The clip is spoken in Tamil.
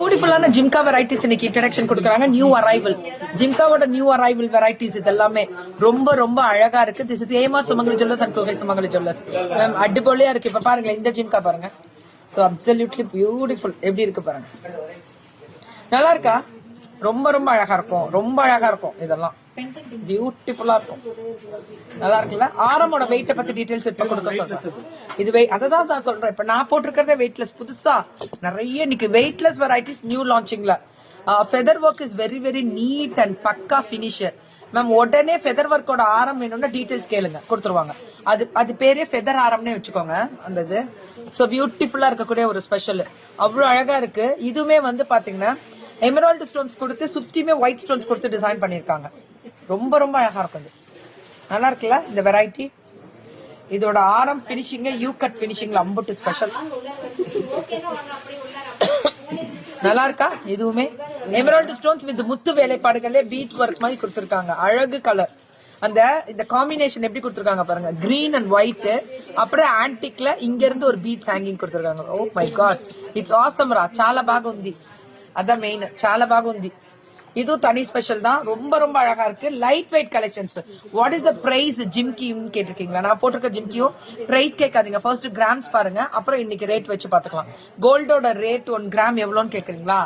பியூட்டிஃபுல்லான ஜிம்கா வெரைட்டிஸ் இன்னைக்கு இன்ட்ரடக்ஷன் கொடுக்குறாங்க. நியூ அரைவல் ஜிம்காவோட நியூ அரைவல் வெரைட்டிஸ் இது எல்லாமே ரொம்ப ரொம்ப அழகா இருக்கு. திஸ் இஸ் ஏமா சுமங்கலி jewellers and Kovai Sumangali jewellers. Ma'am அடிப்பொலியா இருக்கு. இப்ப பாருங்க இந்த ஜிம்கா பாருங்க. So absolutely beautiful. எப்படி இருக்கு பாருங்க. நல்லா இருக்கா? ரொம்ப ரொம்ப அழகா இருக்கும். ரொம்ப அழகா இருக்கும். இதெல்லாம் பியூட்டிஃபுல்லா இருக்கும். நல்லா இருக்குல்ல? ஆரமோட வெயிட்ட பத்தி டீடைல்ஸ் இப்ப கொடுக்க சொல்றேன். இது அததான் நான் சொல்றேன். இப்ப நான் போட்டிருக்கிறதே வெயிட்லெஸ். புதுசா நிறைய இன்னைக்கு வெயிட்லெஸ் வெரைட்டிஸ் நியூ லான்ச்சிங்ல. Feather work is very very neat and pucca finisher. Ma'am உடனே ஃபெதர் ஒர்க்கோட ஆரம் வேணும்னா டீடைல்ஸ் கேளுங்க, கொடுத்துருவாங்க. அது பேரே ஃபெதர் ஆரம்னே வச்சுக்கோங்க. அந்த இது சோ பியூட்டிஃபுல்லா இருக்கக்கூடிய ஒரு ஸ்பெஷல். அவ்வளவு அழகா இருக்கு. இதுவுமே வந்து பாத்தீங்கன்னா எமரால்டு ஸ்டோன்ஸ் கொடுத்து சுத்தியுமே ஒயிட் ஸ்டோன்ஸ் கொடுத்து டிசைன் பண்ணிருக்காங்க. ரொம்ப ரொம்ப அழகா இருக்கும். நல்லா இருக்குல்ல இந்த வெரைட்டி? இதோட ஆரம் பினிஷிங் யூ கட் பினிஷிங்ல அம்புட்டு ஸ்பெஷல். நல்லா இருக்கா? இதுவுமே எமரால்டு ஸ்டோன்ஸ் வித் முத்து வேலைப்பாடுகளே பீச் ஒர்க் மாதிரி கொடுத்திருக்காங்க. அழகு கலர். இந்த காம்பினேஷன் எப்படி கொடுத்திருக்காங்க பாருங்க. Green and white. அப்புறம் ஆன்டிக்ல இங்க இருந்து ஒரு பீச் ஹேங்கிங் கொடுத்திருக்காங்க. Oh my God, it's awesome ரா. చాలా బాగుంది. அதான் மெயின். చాలా బాగుంది. இது தனி ஸ்பெஷல் தான். ரொம்ப ரொம்ப அழகா இருக்கு. Light weight collections. What is the price ஜிம்கியும் கேட்டிருக்கீங்களா? நான் போட்டிருக்க ஜிம்கியும் பிரைஸ் கேட்காதீங்க. ஃபர்ஸ்ட் கிராம்ஸ் பாருங்க, அப்புறம் இன்னைக்கு ரேட் வச்சு பாத்துக்கலாம். கோல்டோட ரேட் 1 கிராம் எவ்வளோன்னு கேக்குறீங்களா?